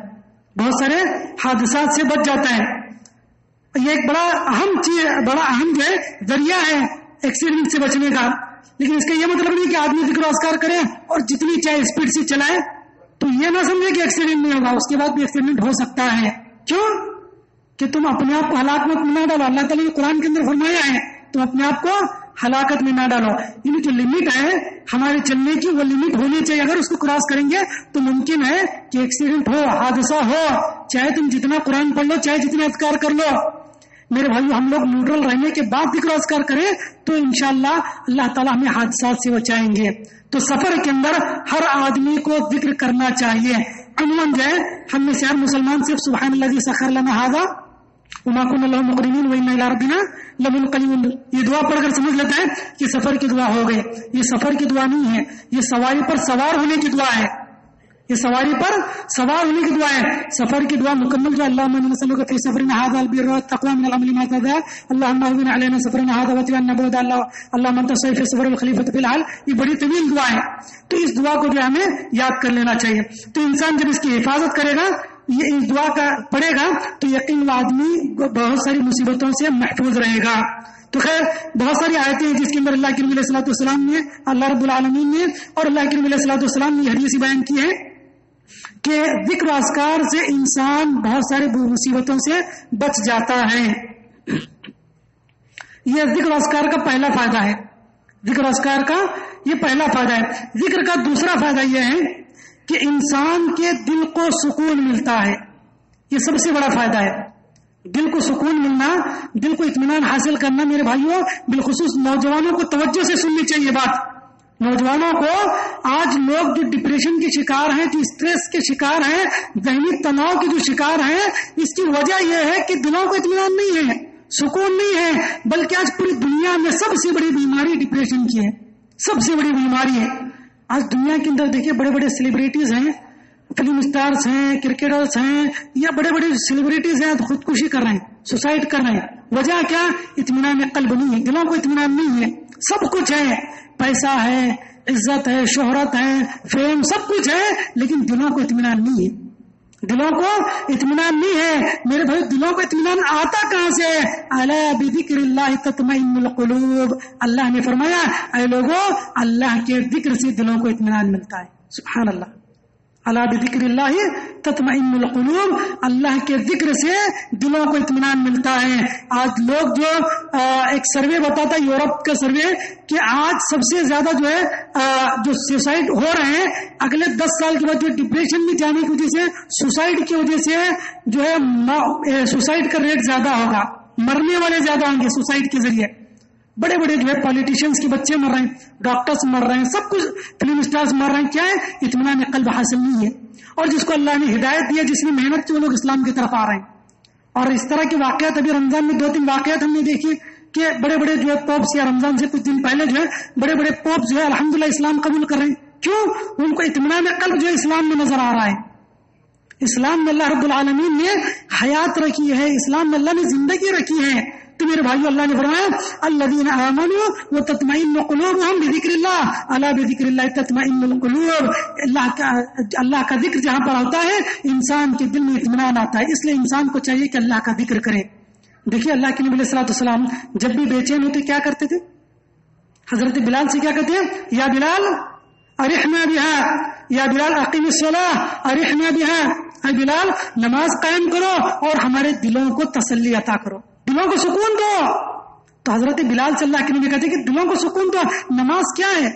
بہت سارے حادثات سے بچ جاتا ہے. یہ ایک بڑا اہم جو ہے ذریعہ ہے ایکسیڈنٹ سے بچنے کا. لیکن اس کا یہ مطلب نہیں کہ آدمی ذکر و اذکار کرے اور جتنی چاہے اسپیڈ سے چلائے تو یہ نہ سمجھے کہ ایکسیڈنٹ نہیں ہوگا، اس کے بعد بھی ایکسیڈنٹ ہو سکتا ہے. کیوں کہ تم اپنے آپ کو ہلاکت میں نہ ڈالو. اللہ تعالیٰ نے قرآن کے اندر فرمایا ہے تم اپنے آپ کو ہلاکت میں نہ ڈالو. یعنی جو لمٹ ہے ہمارے چلنے کی وہ لمٹ ہونی چاہیے. اگر اس کو کراس کریں گے تو ممکن ہے کہ ایکسیڈنٹ ہو، حادثہ ہو، چاہے تم جتنا قرآن پڑھ لو، چاہے جتنا اذکار کر لو. میرے بھائیو ہم لوگ نیوٹرل رہنے کے بعد ذکر و اذکار کریں تو انشاءاللہ اللہ تعالیٰ ہمیں حادثات سے بچائیں گے. تو سفر کے اندر ہر آدمی کو ذکر کرنا چاہیے. عموماً جو ہے ہم میں سے ہر مسلمان صرف سبحان الذی سخر لنا ھذا وما كنا له مقرنین وانا الى ربنا لمنقلبون یہ دعا پڑھ کر سمجھ لیتا ہے کہ سفر کی دعا ہو گئی. یہ سفر کی دعا نہیں ہے، یہ سواری پر سوار ہونے کی دعا ہے. یہ سواری پر سوار ہونے کی دعا ہے. سفر کی دعا مکمل جو اللہم انا نسألک فی سفرنا ھذا البر والتقوى من العمل ما ترضى اللہم اهون علینا سفرنا ھذا واتبعنا بعد اللہم انت السيف في السفر والخلیفۃ فی الحال. یہ بڑی طویل دعا ہے, تو اس دعا کو جو ہمیں یاد کر لینا چاہیے. تو انسان جب اس کی حفاظت کرے گا, یہ اس دعا کا پڑھے گا, تو یقین آدمی بہت ساری مصیبتوں سے محفوظ رہے گا. تو خیر بہت ساری آیتیں ہیں جس کے اندر اللہ کے نبی علیہ الصلوۃ والسلام نے, اللہ رب العالمین نے اور اللہ کے نبی علیہ الصلوۃ والسلام نے حدیث بیان کی ہے کہ ذکر و اذکار سے انسان بہت سارے مصیبتوں سے بچ جاتا ہے. یہ ذکر و اذکار کا پہلا فائدہ ہے. ذکر و اذکار کا یہ پہلا فائدہ ہے. ذکر کا دوسرا فائدہ یہ ہے کہ انسان کے دل کو سکون ملتا ہے. یہ سب سے بڑا فائدہ ہے. دل کو سکون ملنا, دل کو اطمینان حاصل کرنا. میرے بھائیوں, بالخصوص نوجوانوں کو توجہ سے سننی چاہیے بات. نوجوانوں کو آج لوگ جو ڈپریشن کے شکار ہیں, جو اسٹریس کے شکار ہیں, ذہنی تناؤ کے جو شکار ہیں, اس کی وجہ یہ ہے کہ دلوں کو اطمینان نہیں ہے, سکون نہیں ہے. بلکہ آج پوری دنیا میں سب سے بڑی بیماری ڈپریشن کی ہے, سب سے بڑی بیماری ہے. آج دنیا کے اندر دیکھیے بڑے بڑے سیلیبریٹیز ہیں, فلم اسٹارز ہیں, کرکٹرز ہیں, یا بڑے بڑے سیلیبریٹیز ہیں, خودکشی کر رہے ہیں, سوسائڈ کر رہے ہیں. وجہ کیا؟ اطمینان قلب نہیں ہے, دلوں کو اطمینان نہیں ہے. سب کچھ ہے, پیسہ ہے, عزت ہے, شہرت ہے, فیم, سب کچھ ہے, لیکن دلوں کو اطمینان نہیں ہے. دلوں کو اطمینان نہیں ہے. میرے بھائی, دلوں کو اطمینان آتا کہاں سے ہے؟ الا بذکر اللہ تطمئن القلوب. اللہ نے فرمایا اے لوگوں, اللہ کے ذکر سے دلوں کو اطمینان ملتا ہے. سبحان اللہ. الا بذکر اللہ تطمئن القلوب. اللہ کے ذکر سے دلوں کو اطمینان ملتا ہے. آج لوگ جو ایک سروے بتاتا ہے, یورپ کا سروے, کہ آج سب سے زیادہ جو ہے جو سوسائڈ ہو رہے ہیں, اگلے 10 سال کے بعد جو ڈپریشن میں جانے کی وجہ سے, سوسائڈ کی وجہ سے جو ہے سوسائڈ کا ریٹ زیادہ ہوگا, مرنے والے زیادہ ہوں گے سوسائڈ کے ذریعے. بڑے بڑے جو ہے پالیٹیشینس کے بچے مر رہے ہیں, ڈاکٹرز مر رہے ہیں, سب کچھ فلم اسٹارز مر رہے ہیں. کیا ہے؟ اطمینان قلب حاصل نہیں ہے. اور جس کو اللہ نے ہدایت دی ہے, جس نے محنت کی, وہ لوگ اسلام کی طرف آ رہے ہیں. اور اس طرح کے واقعات ابھی رمضان میں 2-3 واقعات ہم نے دیکھے کہ بڑے بڑے جو ہے پوپس, یا رمضان سے کچھ دن پہلے جو ہے بڑے بڑے پوپس جو ہے الحمدللہ اسلام قبول کر رہے ہیں. کیوں؟ ان کو اطمینان قلب جو ہے اسلام میں نظر آ رہا ہے. اسلام میں اللہ رب العالمین نے حیات رکھی ہے, اسلام میں اللہ نے زندگی رکھی ہے. تو میرے بھائیو, اللہ نے فرمایا الذین آمنوا وتطمئن قلوبهم بذکر اللہ الا بذکر اللہ تطمئن القلوب. اللہ کا ذکر جہاں پر ہوتا ہے, انسان کے دل میں اطمینان آتا ہے. اس لیے انسان کو چاہیے کہ اللہ کا ذکر کرے. دیکھیے اللہ کے نبی علیہ الصلوۃ والسلام جب بھی بے چین ہوتے کیا کرتے تھے؟ حضرت بلال سے کیا کہتے ہیں؟ یا بلال ارحنا بها, یا بلال اقیم الصلاۃ ارحنا بها. اے بلال, نماز قائم کرو اور ہمارے دلوں کو تسلی عطا کرو, دلوں کو سکون دو. تو حضرت بلال صلی اللہ کے نبی کہتے ہیں کہ دلوں کو سکون دو. نماز کیا ہے؟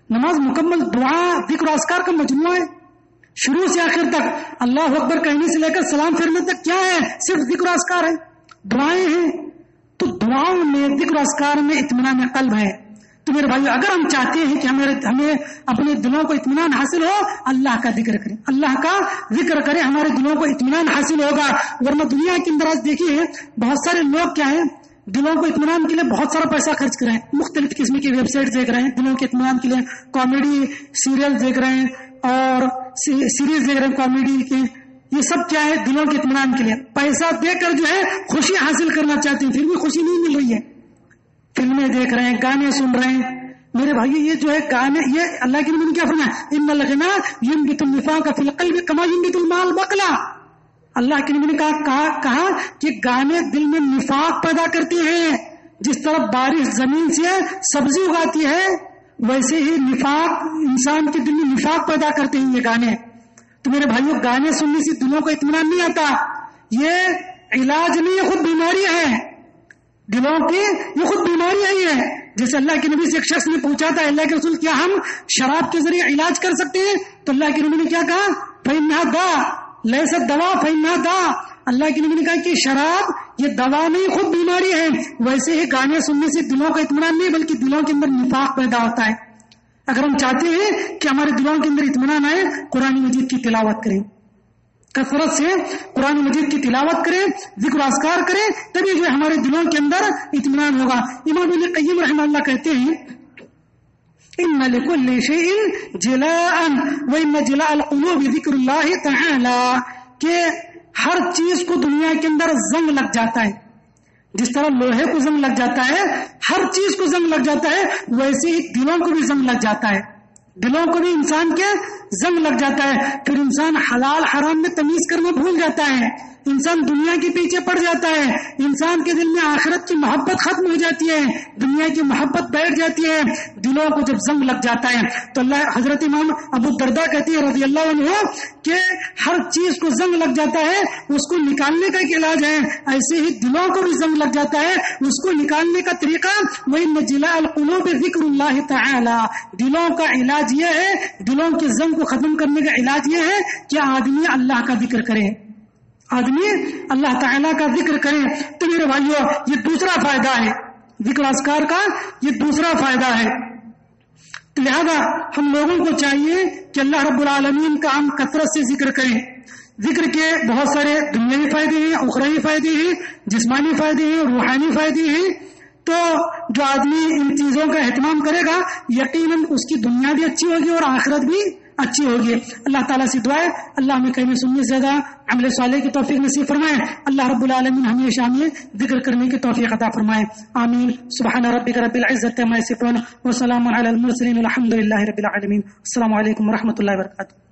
نماز مکمل دعا, ذکر و اذکار کا مجموعہ ہے, شروع سے آخر تک. اللہ اکبر کہنے سے لے کر سلام پھیرنے تک کیا ہے؟ صرف ذکر و اذکار ہے, دعائیں ہیں. تو دعاؤں میں, ذکر و اذکار میں اطمینان قلب ہے. تو میرے بھائیو, اگر ہم چاہتے ہیں کہ ہمیں اپنے دلوں کو اطمینان حاصل ہو, اللہ کا ذکر کریں, اللہ کا ذکر کریں, ہمارے دلوں کو اطمینان حاصل ہوگا. ورنہ دنیا کے اندر آج دیکھیے بہت سارے لوگ کیا ہیں, دلوں کو اطمینان کے لیے بہت سارا پیسہ خرچ کر رہے ہیں, مختلف قسم کی ویب سائٹ دیکھ رہے ہیں, دلوں کے اطمینان کے لیے کامیڈی سیریل دیکھ رہے ہیں اور سیریز دیکھ رہے ہیں کامیڈی کے. یہ سب کیا ہے؟ دلوں کے اطمینان کے لیے پیسہ دے کر جو ہے خوشی حاصل کرنا چاہتے ہیں, پھر بھی خوشی نہیں مل رہی ہے. فلمیں دیکھ رہے ہیں, گانے سن رہے ہیں. میرے بھائی, یہ جو ہے گانے, یہ اللہ کے نبی نے کیا فرمایا؟ ان الغنا ينبت النفاق في القلب كما ينبت الماء البقلا. اللہ کے نبی نے کہا کہ گانے دل میں نفاق پیدا کرتے ہیں. جس طرح بارش زمین سے سبزی اگاتی ہے, ویسے ہی نفاق انسان کے دل میں نفاق پیدا کرتے ہیں یہ گانے. تو میرے بھائیوں, گانے سننے سے دلوں کو اطمینان نہیں آتا. یہ علاج نہیں, یہ خود بیماری ہے. دلوں کی یہ خود بیماری ہے. ہے جیسے اللہ کے نبی سے ایک شخص نے پوچھا تھا, اللہ کے رسول کیا ہم شراب کے ذریعے علاج کر سکتے ہیں؟ تو اللہ کے نبی نے کیا کہا؟ فإنها داء ليست دواء فإنها داء. اللہ کے نبی نے کہا کہ شراب یہ دوا نہیں, خود بیماری ہے. ویسے ہی گانے سننے سے دلوں کا اطمینان نہیں, بلکہ دلوں کے اندر نفاق پیدا ہوتا ہے. اگر ہم چاہتے ہیں کہ ہمارے دلوں کے اندر اطمینان آئے, قرآن مجید کی تلاوت کریں, کثرت سے قرآن مجید کی تلاوت کریں, ذکر و اذکار کریں, تبھی جو ہمارے دلوں کے اندر اطمینان ہوگا. امام ابن قیم رحمہ اللہ کہتے ہیں ان لكل شيء جلاء وان جلاء القلوب ذکر اللہ تعالی، کہ ہر چیز کو دنیا کے اندر زنگ لگ جاتا ہے. جس طرح لوہے کو زنگ لگ جاتا ہے، ہر چیز کو زنگ لگ جاتا ہے، ویسے ہی دلوں کو بھی زنگ لگ جاتا ہے. دلوں کو بھی انسان کے زنگ لگ جاتا ہے. پھر انسان حلال حرام میں تمیز کرنا بھول جاتا ہے، انسان دنیا کے پیچھے پڑ جاتا ہے، انسان کے دل میں آخرت کی محبت ختم ہو جاتی ہے، دنیا کی محبت بیٹھ جاتی ہے. دلوں کو جب زنگ لگ جاتا ہے تو اللہ حضرت امام ابو الدرداء کہتے ہیں رضی اللہ عنہ کہ ہر چیز کو زنگ لگ جاتا ہے، اس کو نکالنے کا ایک علاج ہے. ایسے ہی دلوں کو بھی زنگ لگ جاتا ہے، اس کو نکالنے کا طریقہ وَإِنَّ جِلَاءَ الْقُلُوبِ ذِكْرُ اللَّهِ تَعَالَى، دلوں کا علاج یہ ہے، دلوں کے زنگ کو ختم کرنے کا علاج یہ ہے کہ آدمی اللہ کا ذکر کرے، آدمی اللہ تعالیٰ کا ذکر کرے. تو میرے بھائیو یہ دوسرا فائدہ ہے، ذکر اذکار کا یہ دوسرا فائدہ ہے. تو لہذا ہم لوگوں کو چاہیے کہ اللہ رب العالمین کا ہم کثرت سے ذکر کریں. ذکر کے بہت سارے دنیاوی فائدے ہیں، اخروی فائدے ہیں، جسمانی فائدے ہیں، روحانی فائدے ہیں. تو جو آدمی ان چیزوں کا اہتمام کرے گا یقیناً اس کی دنیا بھی اچھی ہوگی اور آخرت بھی اچھی ہوگی. اللہ تعالیٰ سے دعا ہے اللہ ہمیں کہیں سننے سے زیادہ عمل صالح کی توفیق نصیب فرمائے. اللہ رب العالمین ہمیشہ ہمیں ذکر کرنے کی توفیق عطا فرمائے. آمین. سبحان ربک رب العزت عما یصفون وسلام علی المرسلین والحمد للہ رب العالمین. السلام علیکم ورحمۃ اللہ وبرکاتہ.